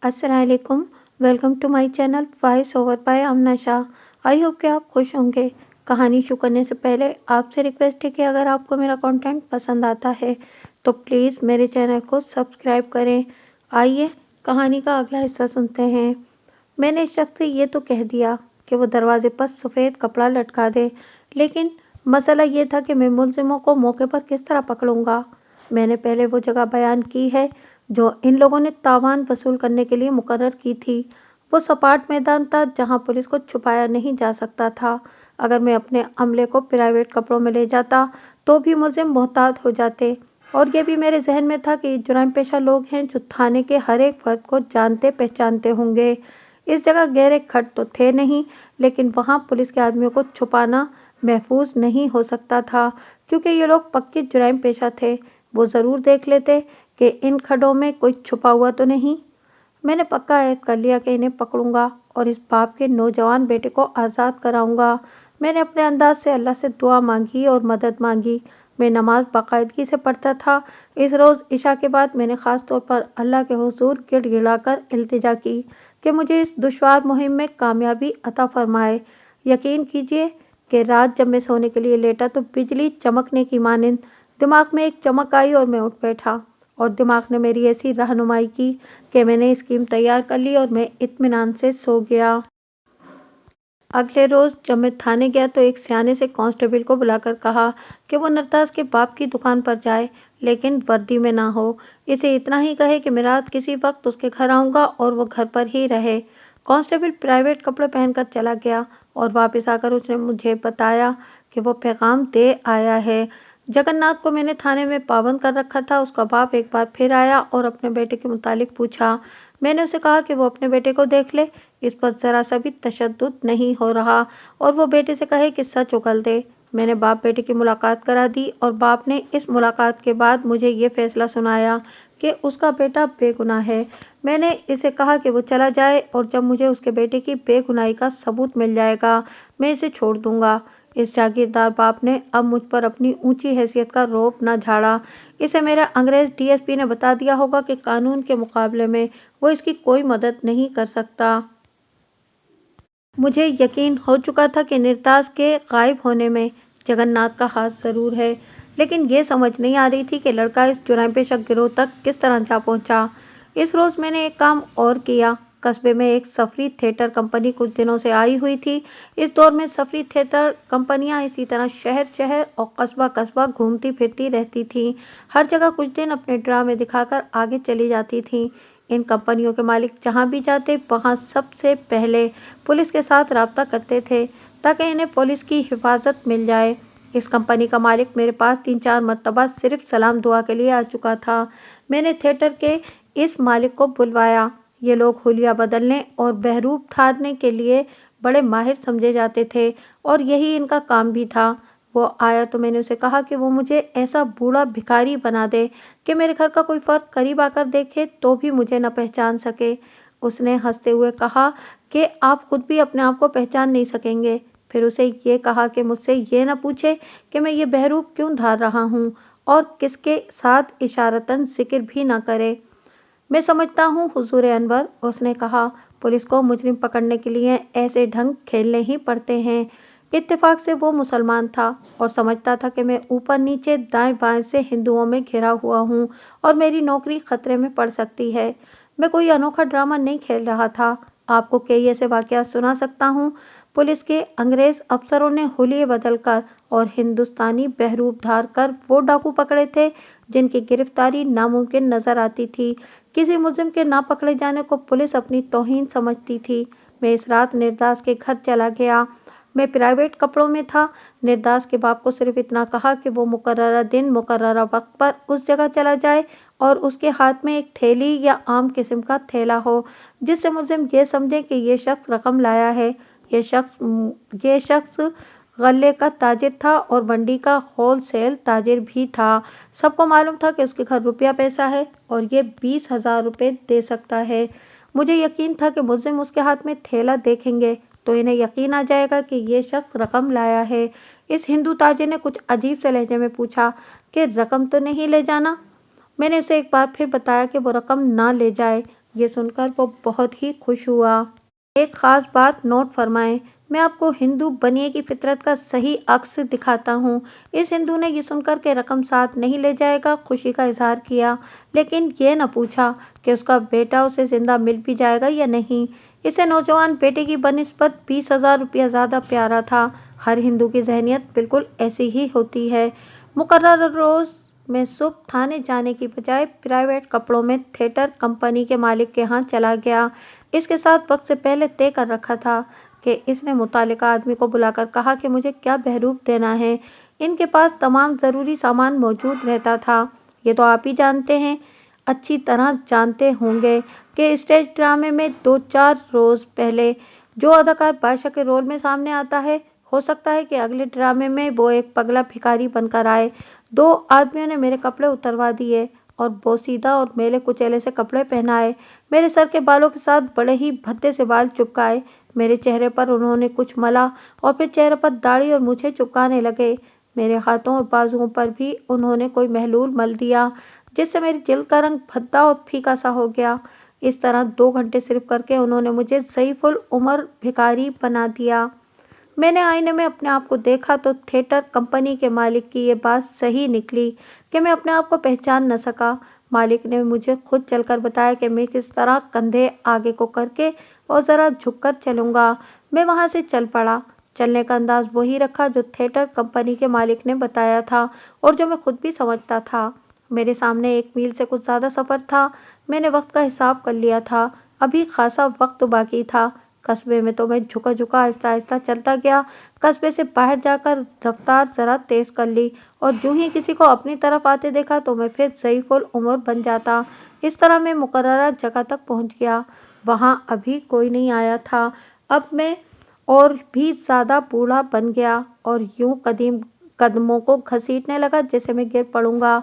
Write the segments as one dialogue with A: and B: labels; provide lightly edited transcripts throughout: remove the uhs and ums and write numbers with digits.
A: अस्सलाम वालेकुम। Welcome to my channel voice over by Amna Shah. I hope कि आप खुश होंगे। कहानी शुरू करने से पहले आपसे रिक्वेस्ट है कि अगर आपको मेरा कंटेंट पसंद आता है तो प्लीज़ मेरे चैनल को सब्सक्राइब करें। आइए कहानी का अगला हिस्सा सुनते हैं। मैंने इस शख्स से ये तो कह दिया कि वो दरवाजे पर सफ़ेद कपड़ा लटका दे, लेकिन मसला ये था कि मैं मुलजिमों को मौके पर किस तरह पकड़ूंगा। मैंने पहले वो जगह बयान की है जो इन लोगों ने तावान वसूल करने के लिए मुकर्रर की थी। वो सपाट मैदान था जहां पुलिस को छुपाया नहीं जा सकता था। अगर मैं अपने अमले को प्राइवेट कपड़ों में ले जाता तो भी मुलजिम मोहतात हो जाते। और ये भी मेरे जहन में था कि जुर्म पेशा लोग हैं जो थाने के हर एक फर्द को जानते पहचानते होंगे। इस जगह गहरे खड्ड तो थे नहीं, लेकिन वहां पुलिस के आदमियों को छुपाना महफूज नहीं हो सकता था, क्योंकि ये लोग पक्के जुर्म पेशा थे। वो ज़रूर देख लेते कि इन खड्डों में कोई छुपा हुआ तो नहीं। मैंने पक्का ऐद कर लिया कि इन्हें पकड़ूंगा और इस बाप के नौजवान बेटे को आज़ाद कराऊंगा। मैंने अपने अंदाज से अल्लाह से दुआ मांगी और मदद मांगी। मैं नमाज बाकायदगी से पढ़ता था। इस रोज़ इशा के बाद मैंने ख़ास तौर पर अल्लाह के हुजूर गिड़गिड़ाकर इल्तिजा की कि मुझे इस दुश्वार मुहिम में कामयाबी अता फरमाए। यकीन कीजिए कि रात जब मैं सोने के लिए लेटा तो बिजली चमकने की मानिंद दिमाग में एक चमक आई और मैं उठ बैठा। और दिमाग ने मेरी ऐसी रहनुमाई की कि मैंने स्कीम तैयार कर ली और मैं इत्मीनान से सो गया। अगले रोज जब मैं थाने गया तो एक सियाने से कांस्टेबल को बुलाकर कहा कि वो नरताज के बाप की दुकान पर जाए, लेकिन वर्दी में ना हो। इसे इतना ही कहे कि मैं रात किसी वक्त उसके घर आऊँगा और वो घर पर ही रहे। कांस्टेबल प्राइवेट कपड़े पहनकर चला गया और वापस आकर उसने मुझे बताया कि वो पैगाम दे आया है। जगन्नाथ को मैंने थाने में पाबंद कर रखा था। उसका बाप एक बार फिर आया और अपने बेटे के मुतालिक पूछा। मैंने उसे कहा कि वो अपने बेटे को देख ले, इस पर ज़रा सा भी तशद्दुद नहीं हो रहा, और वो बेटे से कहे कि सच उगल दे। मैंने बाप बेटे की मुलाकात करा दी और बाप ने इस मुलाकात के बाद मुझे ये फैसला सुनाया कि उसका बेटा बेगुनाह है। मैंने इसे कहा कि वो चला जाए और जब मुझे उसके बेटे की बेगुनाही का सबूत मिल जाएगा मैं इसे छोड़ दूंगा। इस जागीरदार बाप ने अब मुझ पर अपनी ऊंची हैसियत का रौब न झाड़ा। इसे मेरा अंग्रेज डीएसपी ने बता दिया होगा कि कानून के मुकाबले में वो इसकी कोई मदद नहीं कर सकता। मुझे यकीन हो चुका था कि निर्ताज के गायब होने में जगन्नाथ का हाथ ज़रूर है, लेकिन ये समझ नहीं आ रही थी कि लड़का इस जुर्म पेशा गिरोह तक किस तरह जा पहुंचा। इस रोज़ मैंने एक काम और किया। कस्बे में एक सफरी थिएटर कंपनी कुछ दिनों से आई हुई थी। इस दौर में सफरी थिएटर कंपनियां इसी तरह शहर शहर और कस्बा कस्बा घूमती फिरती रहती थीं। हर जगह कुछ दिन अपने ड्रामे दिखाकर आगे चली जाती थीं। इन कंपनियों के मालिक जहां भी जाते वहां सबसे पहले पुलिस के साथ राब्ता करते थे ताकि इन्हें पुलिस की हिफाजत मिल जाए। इस कंपनी का मालिक मेरे पास 3-4 मरतबा सिर्फ सलाम दुआ के लिए आ चुका था। मैंने थिएटर के इस मालिक को बुलवाया। ये लोग हुलिया बदलने और बहरूप धारने के लिए बड़े माहिर समझे जाते थे और यही इनका काम भी था। वो आया तो मैंने उसे कहा कि वो मुझे ऐसा बूढ़ा भिखारी बना दे कि मेरे घर का कोई फर्द करीब आकर देखे तो भी मुझे न पहचान सके। उसने हंसते हुए कहा कि आप खुद भी अपने आप को पहचान नहीं सकेंगे। फिर उसे ये कहा कि मुझसे ये न पूछे कि मैं ये बहरूप क्यों धार रहा हूँ और किसके साथ इशारतन जिक्र भी न करे। मैं समझता हूँ हुजूर अनवर, उसने कहा, पुलिस को मुजरिम पकड़ने के लिए ऐसे ढंग खेलने ही पड़ते हैं। इत्तेफाक से वो मुसलमान था और समझता था कि मैं ऊपर नीचे दाएं बाएं से हिंदुओं में घिरा हुआ हूँ और मेरी नौकरी खतरे में पड़ सकती है। मैं कोई अनोखा ड्रामा नहीं खेल रहा था। आपको कई ऐसे वाकयात सुना सकता हूँ। पुलिस के अंग्रेज अफसरों ने हुलिये बदलकर और हिंदुस्तानी बहरूप धार कर वो डाकू पकड़े थे जिनकी गिरफ्तारी नामुमकिन नजर आती थी। किसी मुलजिम के ना पकड़े जाने को पुलिस अपनी तौहीन समझती थी। मैं इस रात निर्दास के घर चला गया। मैं प्राइवेट कपड़ों में था। निर्दास के बाप को सिर्फ इतना कहा कि वो मुकर्ररा दिन मुकर्ररा वक्त पर उस जगह चला जाए और उसके हाथ में एक थैली या आम किस्म का थैला हो जिससे मुलजिम ये समझे कि ये शख्स रकम लाया है। ये शख्स गल्ले का ताजिर था और मंडी का होलसेल ताजिर भी था। सबको मालूम था कि उसके घर रुपया पैसा है और ये 20,000 रुपये दे सकता है। मुझे यकीन था कि मुलजिम उसके हाथ में थैला देखेंगे तो इन्हें यकीन आ जाएगा कि ये शख्स रकम लाया है। इस हिंदू ताजिर ने कुछ अजीब से लहजे में पूछा कि रकम तो नहीं ले जाना। मैंने उसे एक बार फिर बताया कि वो रकम ना ले जाए। ये सुनकर वो बहुत ही खुश हुआ। एक खास बात नोट फरमाएं, मैं आपको हिंदू बनिए की फितरत का सही अक्स दिखाता हूँ। इस हिंदू ने ये सुनकर के रकम साथ नहीं ले जाएगा खुशी का इजहार किया, लेकिन ये न पूछा कि उसका बेटा उसे जिंदा मिल भी जाएगा या नहीं। इसे नौजवान बेटे की बनिस्बत 20,000 रुपया ज़्यादा प्यारा था। हर हिंदू की जहनियत बिल्कुल ऐसी ही होती है। मुकर्रर रोज़ में सुबह थाने जाने की बजाय प्राइवेट कपड़ों में थिएटर कंपनी के मालिक के यहाँ चला गया। इसके साथ वक्त से पहले तय कर रखा था कि इसने मुतालिका आदमी को बुलाकर कहा कि मुझे क्या बहरूप देना है। इनके पास तमाम ज़रूरी सामान मौजूद रहता था। ये तो आप ही जानते हैं, अच्छी तरह जानते होंगे कि स्टेज ड्रामे में 2-4 रोज़ पहले जो अदाकार बादशाह के रोल में सामने आता है, हो सकता है कि अगले ड्रामे में वो एक पगला भिखारी बनकर आए। 2 आदमियों ने मेरे कपड़े उतरवा दिए और बोसीदा और मेले कुचेले से कपड़े पहनाए। मेरे सर के बालों के साथ बड़े ही भद्दे से बाल चिपकाए। मेरे चेहरे पर उन्होंने कुछ मला और फिर चेहरे पर दाढ़ी और मूछें चिपकाने लगे। मेरे हाथों और बाजुओं पर भी उन्होंने कोई महलूल मल दिया, जिससे मेरी जिल्द का रंग भद्दा और फीका सा हो गया। इस तरह 2 घंटे सिर्फ करके उन्होंने मुझे ज़ईफुल उमर भिखारी बना दिया। मैंने आईने में अपने आप को देखा तो थिएटर कंपनी के मालिक की ये बात सही निकली कि मैं अपने आप को पहचान न सका। मालिक ने मुझे खुद चलकर बताया कि मैं किस तरह कंधे आगे को करके और ज़रा झुककर चलूँगा। मैं वहाँ से चल पड़ा। चलने का अंदाज वही रखा जो थिएटर कंपनी के मालिक ने बताया था और जो मैं खुद भी समझता था। मेरे सामने 1 मील से कुछ ज़्यादा सफ़र था। मैंने वक्त का हिसाब कर लिया था, अभी खासा वक्त बाकी था। कस्बे में तो मैं झुका झुका आहिस्ता आहिस्ता चलता गया। कस्बे से बाहर जाकर रफ्तार ज़रा तेज़ कर ली और जो ही किसी को अपनी तरफ आते देखा तो मैं फिर ज़ईफुल उमर बन जाता। इस तरह मैं मुकर्ररा जगह तक पहुंच गया। वहां अभी कोई नहीं आया था। अब मैं और भी ज़्यादा बूढ़ा बन गया और यूं कदीम कदमों को घसीटने लगा जैसे मैं गिर पड़ूंगा।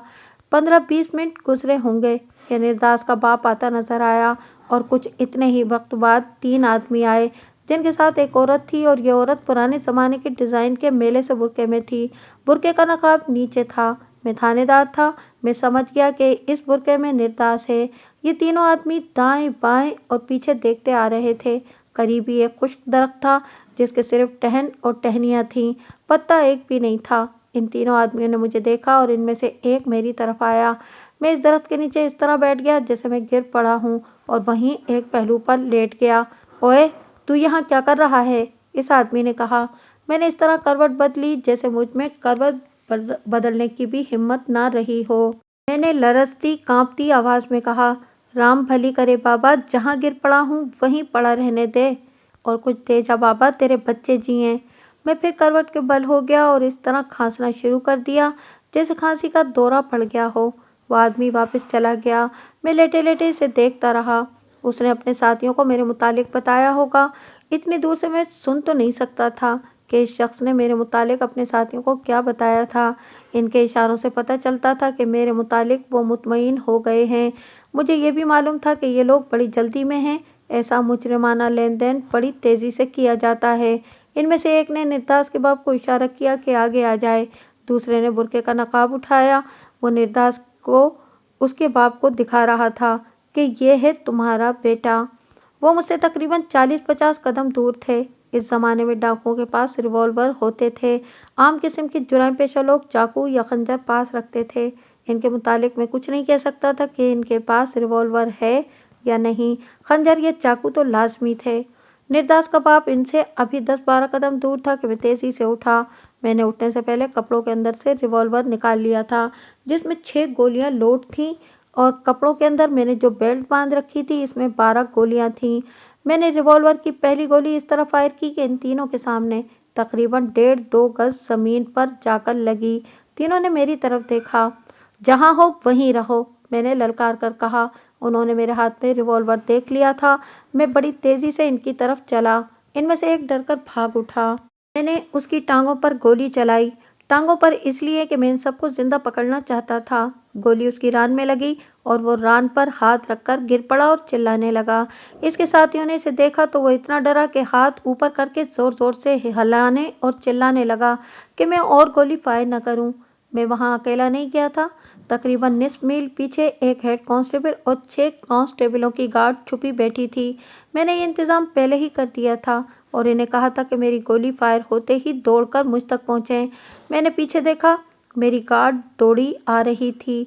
A: 15-20 मिनट गुजरे होंगे कि निर्दास का बाप आता नजर आया और कुछ इतने ही वक्त बाद 3 आदमी आए, जिनके साथ एक औरत थी और ये औरत पुराने ज़माने के डिज़ाइन के मेले से बुरके में थी। बुरके का नकाब नीचे था। मैं थानेदार था। मैं समझ गया कि इस बुरके में निर्दास है। ये तीनों आदमी दाएं बाएं और पीछे देखते आ रहे थे। करीब ही एक खुश्क दरख्त था जिसके सिर्फ टहन और टहनियाँ थीं, पत्ता एक भी नहीं था। इन तीनों आदमियों ने मुझे देखा और इनमें से एक मेरी तरफ आया। मैं इस दरख्त के नीचे इस तरह बैठ गया जैसे मैं गिर पड़ा हूँ और वहीं एक पहलू पर लेट गया। ओए, तू यहाँ क्या कर रहा है? इस आदमी ने कहा। मैंने इस तरह करवट बदली जैसे मुझ में करवट बदलने की भी हिम्मत ना रही हो। मैंने लरजती कांपती आवाज में कहा, राम भली करे बाबा, जहाँ गिर पड़ा हूँ वहीं पड़ा रहने दे और कुछ दे जा बाबा, तेरे बच्चे जिए। मैं फिर करवट के बल हो गया और इस तरह खांसना शुरू कर दिया जैसे खांसी का दौरा पड़ गया हो। वह आदमी वापस चला गया। मैं लेटे लेटे इसे देखता रहा। उसने अपने साथियों को मेरे मुतालिक बताया होगा। इतनी दूर से मैं सुन तो नहीं सकता था कि इस शख्स ने मेरे मुतालिक अपने साथियों को क्या बताया था। इनके इशारों से पता चलता था कि मेरे मुतालिक वो मुतमईन हो गए हैं। मुझे ये भी मालूम था कि ये लोग बड़ी जल्दी में हैं। ऐसा मुजरिमाना लेन देन बड़ी तेजी से किया जाता है। इनमें से एक ने निर्दास के बाप को इशारा किया कि आगे आ जाए। दूसरे ने बुरके का नकाब उठाया। वो निर्दास को उसके बाप को दिखा रहा था कि ये है तुम्हारा बेटा। वो मुझसे तकरीबन 40-50 कदम दूर थे। इस जमाने में डाकुओं के पास रिवॉल्वर होते थे। आम किस्म के जुर्म पेशा लोग चाकू या खंजर पास रखते थे। इनके मुतालिक मैं कुछ नहीं कह सकता था कि इनके पास रिवॉल्वर है या नहीं। खंजर या चाकू तो लाजमी थे। निर्दास का बाप इनसे अभी 10-12 कदम दूर था कि मैं तेजी से उठा। मैंने उठने से पहले कपड़ों के अंदर से रिवॉल्वर निकाल लिया था, जिसमें 6 गोलियां लोड थीं और कपड़ों के अंदर मैंने जो बेल्ट बांध रखी थी इसमें 12 गोलियां थीं। मैंने रिवॉल्वर की पहली गोली इस तरह फायर की कि इन तीनों के सामने तकरीबन 1.5-2 गज जमीन पर जाकर लगी। तीनों ने मेरी तरफ देखा। जहां हो वहीं रहो, मैंने ललकार कर कहा। उन्होंने मेरे हाथ में रिवॉल्वर देख लिया था। मैं बड़ी तेजी से इनकी तरफ चला। इनमें से एक डरकर भाग उठा। मैंने उसकी टांगों पर गोली चलाई। टांगों पर इसलिए कि मैं इन सबको जिंदा पकड़ना चाहता था। गोली उसकी रान में लगी और वो रान पर हाथ रखकर गिर पड़ा और चिल्लाने लगा। इसके साथियों ने इसे देखा तो वो इतना डरा कि हाथ ऊपर करके जोर जोर से हिलाने और चिल्लाने लगा कि मैं और गोली फायर न करूं। मैं वहां अकेला नहीं गया था। तकरीबन निصف मील पीछे एक हेड कांस्टेबल और 6 कांस्टेबलों की गार्ड छुपी बैठी थी। मैंने ये इंतजाम पहले ही कर दिया था और इन्हें कहा था कि मेरी गोली फायर होते ही दौड़कर मुझ तक पहुंचे। मैंने पीछे देखा, मेरी गार्ड दौड़ी आ रही थी।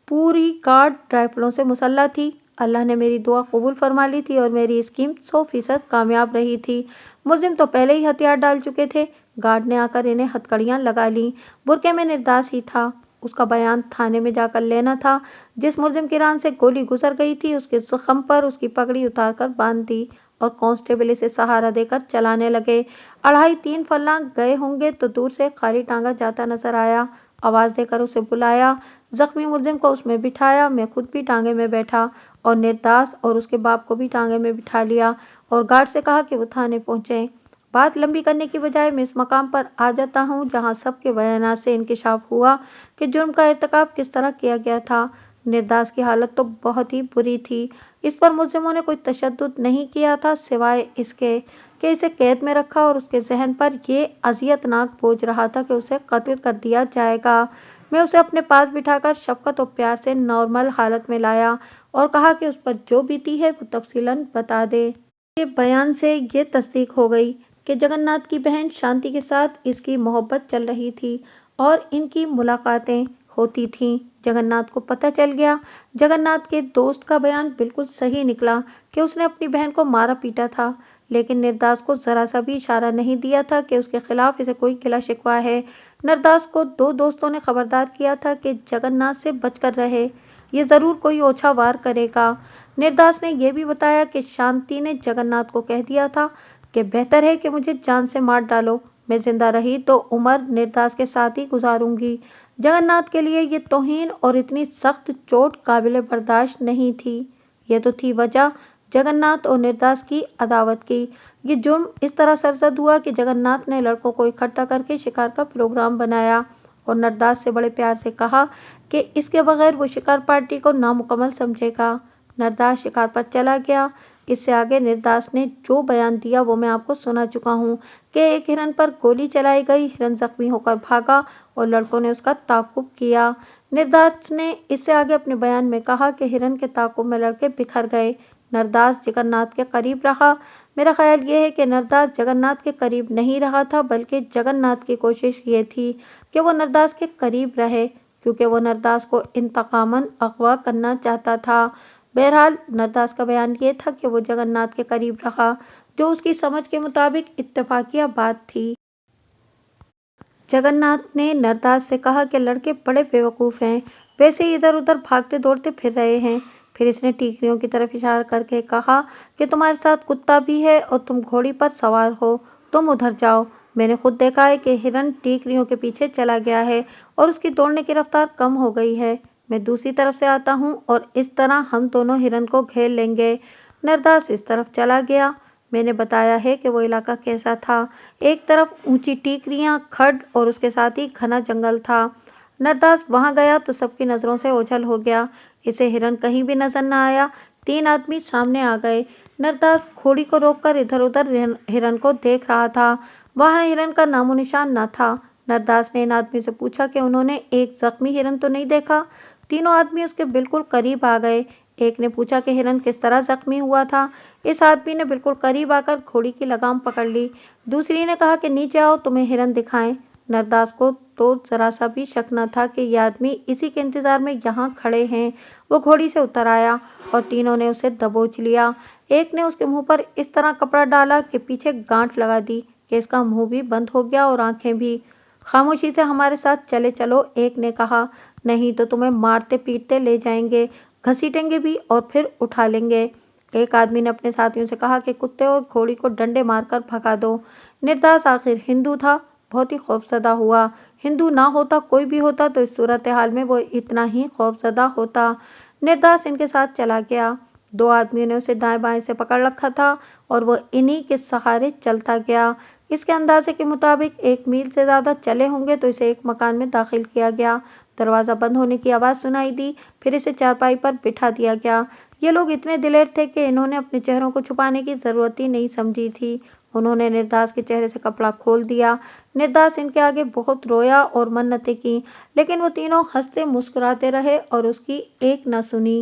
A: पूरी गार्ड राइफलों से मुसल्लह थी। अल्लाह ने मेरी दुआ कबूल फरमा ली थी और मेरी स्कीम 100% कामयाब रही थी। मुलजिम तो पहले ही हथियार डाल चुके थे। गार्ड ने आकर इन्हें हथकड़ियां लगा ली। बुरके में निर्दास ही था। उसका बयान थाने में जाकर लेना था। जिस मुलजिम की रान से गोली गुजर गई थी उसके जख्म पर उसकी पगड़ी उतारकर बांध दी और कांस्टेबल इसे सहारा देकर चलाने लगे। 2.5-3 फर्लांग गए होंगे तो दूर से खाली टांगा जाता नजर आया। आवाज देकर उसे बुलाया। जख्मी मुलजिम को उसमें बिठाया। मैं खुद भी टांगे में बैठा और निर्दास और उसके बाप को भी टांगे में बिठा लिया और गार्ड से कहा कि वो थाने पहुंचे। बात लंबी करने की बजाय मैं इस मकाम पर आ जाता हूँ जहाँ सबके बयानात से इंकिशाफ हुआ कि जुर्म का इर्तिकाब किस तरह किया गया था। निर्दास की हालत तो बहुत ही बुरी थी। इस पर मुलजिमों ने कोई तशद्दुद नहीं किया था सिवाय इसके कि इसे कैद में रखा और उसके जहन पर ये अजियतनाक बोझ रहा था कि उसे कत्ल कर दिया जाएगा। मैं उसे अपने पास बिठाकर शफकत और प्यार से नॉर्मल हालत में लाया और कहा कि उस पर जो बीती है वो तफसीलन बता दे। के बयान से ये तस्दीक हो गई कि जगन्नाथ की बहन शांति के साथ इसकी मोहब्बत चल रही थी और इनकी मुलाकातें होती थीं। जगन्नाथ को पता चल गया। जगन्नाथ के दोस्त का बयान बिल्कुल सही निकला कि उसने अपनी बहन को मारा पीटा था, लेकिन निर्दास को जरा सा भी इशारा नहीं दिया था कि उसके खिलाफ इसे कोई गिला शिकवा है। निर्दास को 2 दोस्तों ने खबरदार किया था कि जगन्नाथ से बचकर रहे, ये जरूर कोई ओछा वार करेगा। निर्दास ने यह भी बताया कि शांति ने जगन्नाथ को कह दिया था कि बेहतर है कि मुझे जान से मार डालो, मैं जिंदा रही तो उम्र निर्दास के साथ ही गुजारूंगी। जगन्नाथ के लिए ये तौहीन और इतनी सख्त चोट काबिल बर्दाश्त नहीं थी। यह तो थी वजह जगन्नाथ और निर्दास की अदावत की। ये जुर्म इस तरह सरजद हुआ कि जगन्नाथ ने लड़कों को इकट्ठा करके शिकार का प्रोग्राम बनाया और निर्दास से बड़े प्यार से कहा कि इसके बगैर वो शिकार पार्टी को नामुकम्मल समझेगा। निर्दास शिकार पर चला गया। इससे आगे निर्दास ने जो बयान दिया वो मैं आपको सुना चुका हूँ कि एक हिरन पर गोली चलाई गई, हिरन जख्मी होकर भागा और लड़कों ने उसका ताक़ुब किया। निर्दास ने इससे आगे अपने बयान में कहा कि हिरन के ताक़ुब में लड़के बिखर गए। निर्दास जगन्नाथ के करीब रहा। मेरा ख्याल ये है कि निर्दास जगन्नाथ के करीब नहीं रहा था, बल्कि जगन्नाथ की कोशिश ये थी कि वो निर्दास के करीब रहे, क्योंकि वो निर्दास को इंतकामन अगवा करना चाहता था। बहरहाल निर्दास का बयान ये था कि वो जगन्नाथ के करीब रहा, जो उसकी समझ के मुताबिक इत्तेफाकिया बात थी। जगन्नाथ ने निर्दास से कहा कि लड़के बड़े बेवकूफ़ हैं, वैसे ही इधर उधर भागते दौड़ते फिर रहे हैं। फिर इसने टीकरियों की तरफ इशारा करके कहा कि तुम्हारे साथ कुत्ता भी है और तुम घोड़ी पर सवार हो, तुम उधर जाओ। मैंने खुद देखा है कि हिरन टीकरियों के पीछे चला गया है और उसकी दौड़ने की रफ्तार कम हो गई है। मैं दूसरी तरफ से आता हूँ और इस तरह हम दोनों हिरन को घेर लेंगे। निर्दास इस तरफ चला गया। मैंने बताया है कि वो इलाका कैसा था। एक तरफ ऊंची टीकरियां, खड्ड और उसके साथ ही घना जंगल था। निर्दास वहां गया तो सबकी नजरों से ओझल हो गया। इसे हिरन कहीं भी नजर न आया। 3 आदमी सामने आ गए। निर्दास घोड़ी को रोककर इधर उधर हिरन को देख रहा था। वहां हिरन का नामो निशान न था। निर्दास ने इन आदमी से पूछा कि उन्होंने एक जख्मी हिरन तो नहीं देखा। तीनों आदमी उसके बिल्कुल करीब आ गए। एक ने पूछा कि हिरन किस तरह जख्मी हुआ था। इस आदमी ने बिल्कुल करीब आकर घोड़ी की लगाम पकड़ ली। दूसरी ने कहा कि नीचे आओ, तुम्हें हिरन दिखाएं। निर्दास को तो जरा सा भी शक न था कि ये आदमी इसी के इंतजार में यहाँ खड़े हैं। वो घोड़ी से उतर आया और तीनों ने उसे दबोच लिया। एक ने उसके मुंह पर इस तरह कपड़ा डाला कि पीछे गांठ लगा दी कि इसका मुंह भी बंद हो गया और आंखें भी। खामोशी से हमारे साथ चले चलो, एक ने कहा, नहीं तो तुम्हें मारते पीटते ले जाएंगे, घसीटेंगे भी और फिर उठा लेंगे। एक आदमी ने अपने साथियों से कहा कि कुत्ते और घोड़ी को डंडे मारकर भगा दो। निर्दास आखिर हिंदू था, बहुत ही खौफजदा हुआ। हिंदू ना होता, कोई भी होता तो इस सूरत हाल में वो इतना ही खौफजदा होता। निर्दास इनके साथ चला गया। 2 आदमियों ने उसे दाएं बाएं से पकड़ रखा था और वो इन्हीं के सहारे चलता गया। इसके अंदाजे के मुताबिक 1 मील से ज्यादा चले होंगे तो इसे एक मकान में दाखिल किया गया। दरवाजा बंद होने की आवाज सुनाई दी। फिर इसे चारपाई पर बिठा दिया गया। ये लोग इतने दिलेर थे कि इन्होंने अपने चेहरों को छुपाने की जरूरत ही नहीं समझी थी। उन्होंने निर्दास के चेहरे से कपड़ा खोल दिया। निर्दास इनके आगे बहुत रोया और मन्नतें की, लेकिन वो तीनों हंसते मुस्कुराते रहे और उसकी एक न सुनी।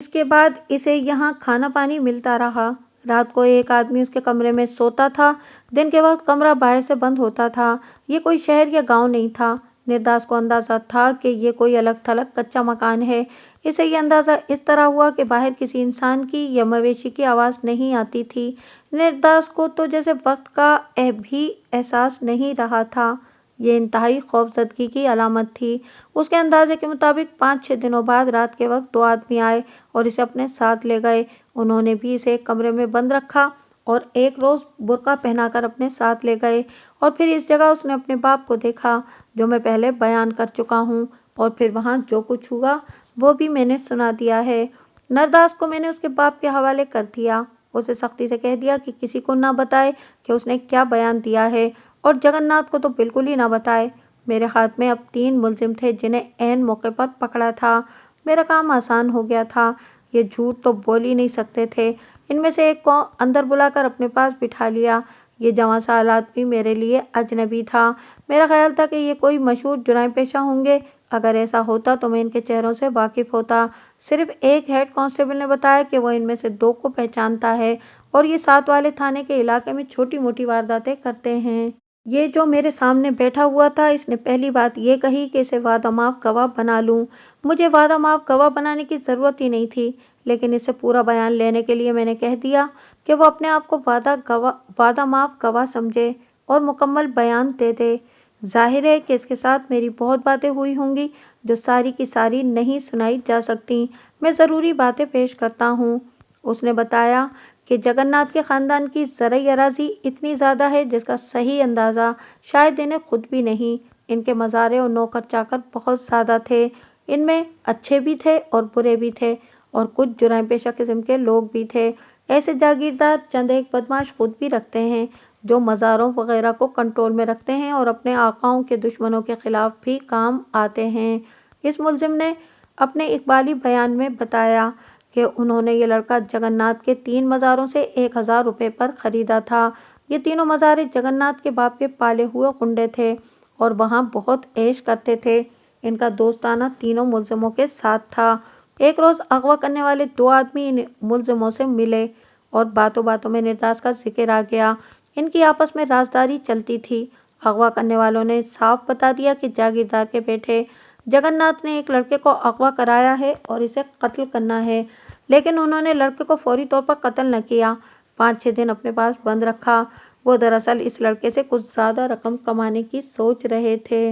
A: इसके बाद इसे यहाँ खाना पानी मिलता रहा। रात को एक आदमी उसके कमरे में सोता था। दिन के वक्त कमरा बाहर से बंद होता था। ये कोई शहर या गांव नहीं था। निर्दास को अंदाजा था कि ये कोई अलग थलग कच्चा मकान है। इसे ये अंदाजा इस तरह हुआ कि बाहर किसी इंसान की या मवेशी की आवाज़ नहीं आती थी। निर्दास को तो जैसे वक्त का भी एहसास नहीं रहा था। ये इंतहाई खौफजदगी की अलामत थी। उसके अंदाजे के मुताबिक 5-6 दिनों बाद रात के वक्त 2 आदमी आए और इसे अपने साथ ले गए। उन्होंने भी इसे एक कमरे में बंद रखा और एक रोज़ बुर्का पहनाकर अपने साथ ले गए। और फिर इस जगह उसने अपने बाप को देखा, जो मैं पहले बयान कर चुका हूँ, और फिर वहाँ जो कुछ हुआ वो भी मैंने सुना दिया है। नरदास को मैंने उसके बाप के हवाले कर दिया। उसे सख्ती से कह दिया कि किसी को ना बताए कि उसने क्या बयान दिया है, और जगन्नाथ को तो बिल्कुल ही ना बताए। मेरे हाथ में अब 3 मुलजिम थे जिन्हें ऐन मौके पर पकड़ा था। मेरा काम आसान हो गया था। ये झूठ तो बोल ही नहीं सकते थे। इनमें से एक को अंदर बुलाकर अपने पास बिठा लिया। ये जवां साल आदमी मेरे लिए अजनबी था। मेरा ख्याल था कि ये कोई मशहूर जुराम पेशा होंगे। अगर ऐसा होता तो मैं इनके चेहरों से वाकिफ होता। सिर्फ एक हेड कांस्टेबल ने बताया कि वो इनमें से 2 को पहचानता है और ये 7 वाले थाने के इलाके में छोटी मोटी वारदातें करते हैं। ये जो मेरे सामने बैठा हुआ था, इसने पहली बात ये कही कि इसे वादा माफ गवाह बना लूं। मुझे वादा माफ गवाह बनाने की जरूरत ही नहीं थी, लेकिन इससे पूरा बयान लेने के लिए मैंने कह दिया कि वो अपने आप को वादा माफ गवाह समझे और मुकम्मल बयान दे दे। जाहिर है कि इसके साथ मेरी बहुत बातें हुई होंगी जो सारी की सारी नहीं सुनाई जा सकती। मैं ज़रूरी बातें पेश करता हूँ। उसने बताया कि जगन्नाथ के खानदान की ज़रई अराज़ी इतनी ज़्यादा है जिसका सही अंदाज़ा शायद इन्हें खुद भी नहीं। इनके मज़ारे और नौकर चाकर बहुत ज़्यादा थे। इनमें अच्छे भी थे और बुरे भी थे, और कुछ जुराम पेशा किस्म के लोग भी थे। ऐसे जागीरदार चंद एक बदमाश खुद भी रखते हैं जो मज़ारों वगैरह को कंट्रोल में रखते हैं और अपने आकाओं के दुश्मनों के खिलाफ भी काम आते हैं। इस मुलजिम ने अपने इकबाली बयान में बताया कि उन्होंने ये लड़का जगन्नाथ के 3 मज़ारों से 1000 रुपये पर ख़रीदा था। ये तीनों मज़ारे जगन्नाथ के बाप के पाले हुए गुंडे थे और वहाँ बहुत ऐश करते थे। इनका दोस्ताना तीनों मुलजिमों के साथ था। एक रोज़ अगवा करने वाले 2 आदमी इन मुलजिमों से मिले और बातों बातों में निर्दास का जिक्र आ गया। इनकी आपस में राजदारी चलती थी। अगवा करने वालों ने साफ बता दिया कि जागीरदार के बेटे जगन्नाथ ने एक लड़के को अगवा कराया है और इसे कत्ल करना है, लेकिन उन्होंने लड़के को फौरी तौर पर कत्ल न किया। 5-6 दिन अपने पास बंद रखा। वो दरअसल इस लड़के से कुछ ज़्यादा रकम कमाने की सोच रहे थे।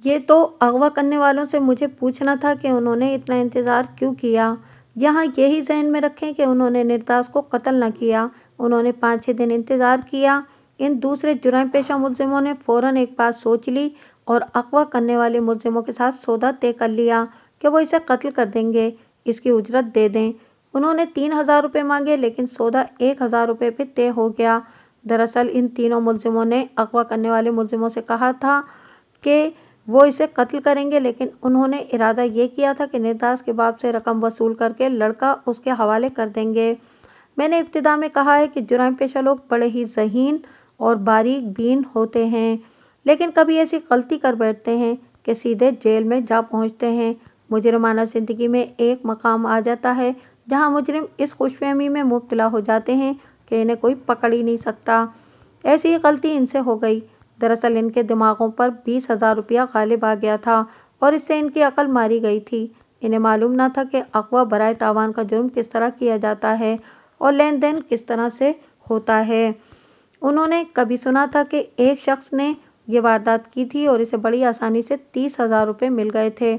A: ये तो अगवा करने वालों से मुझे पूछना था कि उन्होंने इतना इंतज़ार क्यों किया। यहाँ यही ज़हन में रखें कि उन्होंने निर्दास को कत्ल न किया। उन्होंने 5-6 दिन इंतज़ार किया। इन दूसरे जुर्म पेशा मुलजिमों ने फ़ौरन एक बात सोच ली और अगवा करने वाले मुलजिमों के साथ सौदा तय कर लिया कि वो इसे कत्ल कर देंगे, इसकी उजरत दे दें। उन्होंने 3000 रुपये मांगे, लेकिन सौदा 1000 रुपये पे तय हो गया। दरअसल इन तीनों मुलजिमों ने अगवा करने वाले मुलजिमों से कहा था कि वो इसे कत्ल करेंगे, लेकिन उन्होंने इरादा ये किया था कि निर्दास के बाप से रकम वसूल करके लड़का उसके हवाले कर देंगे। मैंने इब्तिदा में कहा है कि जुर्म पेशा लोग बड़े ही ज़हीन और बारीक बीन होते हैं, लेकिन कभी ऐसी गलती कर बैठते हैं कि सीधे जेल में जा पहुंचते हैं। मुजरिमाना ज़िंदगी में एक मकाम आ जाता है जहां मुजरिम इस खुशफहमी में मुब्तला हो जाते हैं कि इन्हें कोई पकड़ ही नहीं सकता। ऐसी ही गलती इनसे हो गई। दरअसल इनके दिमागों पर 20,000 रुपया गालिब आ गया था और इससे इनकी अकल मारी गई थी। इन्हें मालूम न था कि अगवा बराए तावान का जुर्म किस तरह किया जाता है और लेन देन किस तरह से होता है। उन्होंने कभी सुना था कि एक शख्स ने ये वारदात की थी और इसे बड़ी आसानी से 30,000 रुपये मिल गए थे।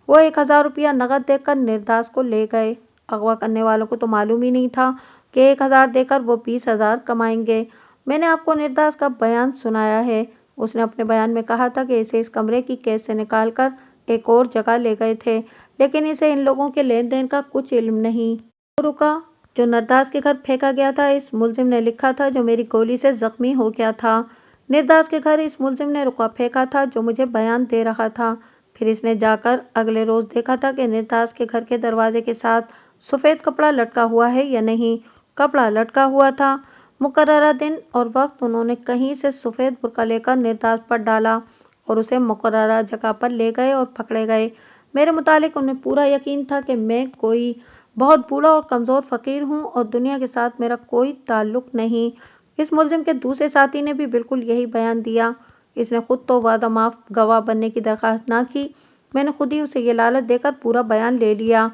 A: वो 1000 रुपया नकद देकर निर्दास को ले गए। अगवा करने वालों को तो मालूम ही नहीं था कि 1000 देकर वो 20,000 कमाएंगे। मैंने आपको निर्दास का बयान सुनाया है। उसने अपने बयान में कहा था कि इसे इस कमरे की कैद से निकालकर एक और जगह ले गए थे, लेकिन इसे इन लोगों के लेन देन का कुछ इल्म नहीं। तो रुका जो निर्दास के घर फेंका गया था, इस मुलजिम ने लिखा था जो मेरी गोली से जख्मी हो गया था। निर्दास के घर इस मुलजिम ने रुका फेंका था जो मुझे बयान दे रहा था। फिर इसने जाकर अगले रोज देखा था कि निर्दास के घर के दरवाजे के साथ सफ़ेद कपड़ा लटका हुआ है या नहीं। कपड़ा लटका हुआ था। मुकर्ररा दिन और वक्त उन्होंने कहीं से सफेद बुर्का लेकर निर्दास पर डाला और उसे मुकर्ररा जगह पर ले गए और पकड़े गए। मेरे मुतालिक उन्हें पूरा यकीन था कि मैं कोई बहुत बूढ़ा और कमज़ोर फ़कीर हूँ और दुनिया के साथ मेरा कोई ताल्लुक नहीं। इस मुलजिम के दूसरे साथी ने भी बिल्कुल यही बयान दिया। इसने खुद तो वादा माफ़ गवाह बनने की दरख्वास्त ना की, मैंने खुद ही उसे ये लालच देकर पूरा बयान ले लिया।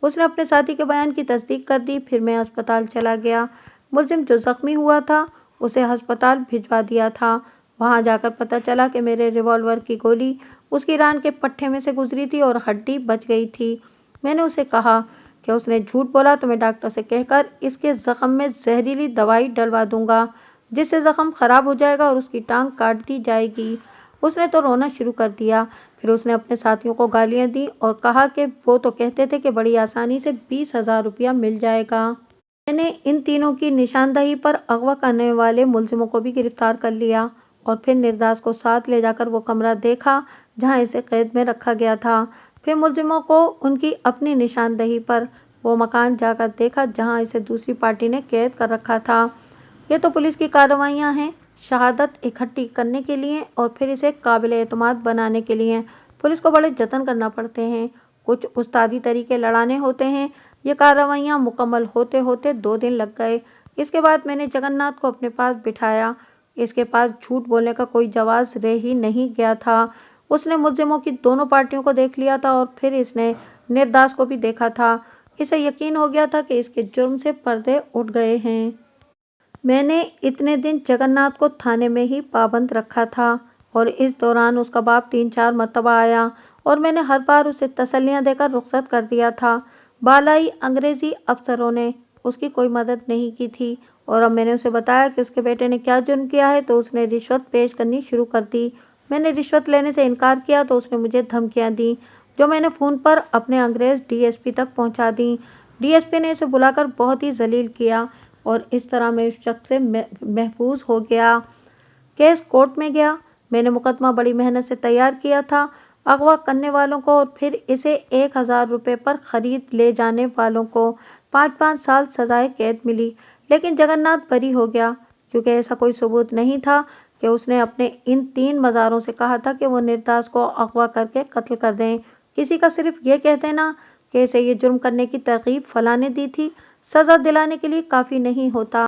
A: उसने अपने साथी के बयान की तस्दीक कर दी। फिर मैं अस्पताल चला गया। मुलजिम जो ज़ख्मी हुआ था उसे अस्पताल भिजवा दिया था। वहां जाकर पता चला कि मेरे रिवॉल्वर की गोली उसकी रान के पट्टे में से गुजरी थी और हड्डी बच गई थी। मैंने उसे कहा कि उसने झूठ बोला तो मैं डॉक्टर से कहकर इसके ज़ख्म में जहरीली दवाई डलवा दूंगा, जिससे ज़ख्म खराब हो जाएगा और उसकी टांग काट दी जाएगी। उसने तो रोना शुरू कर दिया। फिर उसने अपने साथियों को गालियां दी और कहा कि वो तो कहते थे कि बड़ी आसानी से 20,000 रुपया मिल जाएगा। मैंने इन तीनों की निशानदही पर अगवा करने वाले मुलजिमों को भी गिरफ्तार कर लिया और फिर निर्दास को साथ ले जाकर वो कमरा देखा जहां इसे कैद में रखा गया था। फिर मुलजिमों को उनकी अपनी निशानदही पर वो मकान जाकर देखा जहां इसे दूसरी पार्टी ने कैद कर रखा था। ये तो पुलिस की कार्रवाइयां हैं, शहादत इकट्ठी करने के लिए और फिर इसे काबिल एतमाद बनाने के लिए पुलिस को बड़े जतन करना पड़ते हैं, कुछ उस्तादी तरीके लड़ाने होते हैं। ये कार्रवाइयां मुकम्मल होते होते 2 दिन लग गए। इसके बाद मैंने जगन्नाथ को अपने पास बिठाया। इसके पास झूठ बोलने का कोई जवाब रह ही नहीं गया था। उसने मुलजिमों की दोनों पार्टियों को देख लिया था और फिर इसने निर्दास को भी देखा था। इसे यकीन हो गया था कि इसके जुर्म से पर्दे उठ गए हैं। मैंने इतने दिन जगन्नाथ को थाने में ही पाबंद रखा था और इस दौरान उसका बाप 3-4 मरतबा आया और मैंने हर बार उसे तसल्लियां देकर रुखसत कर दिया था। बालाई अंग्रेजी अफसरों ने उसकी कोई मदद नहीं की थी और अब मैंने उसे बताया कि उसके बेटे ने क्या जुर्म किया है तो उसने रिश्वत पेश करनी शुरू कर दी। मैंने रिश्वत लेने से इनकार किया तो उसने मुझे धमकियां दी, जो मैंने फ़ोन पर अपने अंग्रेज डीएसपी तक पहुंचा दी। डीएसपी ने इसे बुलाकर बहुत ही जलील किया और इस तरह मैं उस शख्स से महफूज हो गया। केस कोर्ट में गया। मैंने मुकदमा बड़ी मेहनत से तैयार किया था। अगवा करने वालों को और फिर इसे 1,000 रुपये पर खरीद ले जाने वालों को 5-5 साल सजाए कैद मिली, लेकिन जगन्नाथ बरी हो गया क्योंकि ऐसा कोई सबूत नहीं था कि उसने अपने इन 3 मज़ारों से कहा था कि वो निर्दास को अगवा करके कत्ल कर दें। किसी का सिर्फ ये कह देना कि इसे ये जुर्म करने की तरगीब फलां ने दी थी, सज़ा दिलाने के लिए काफ़ी नहीं होता।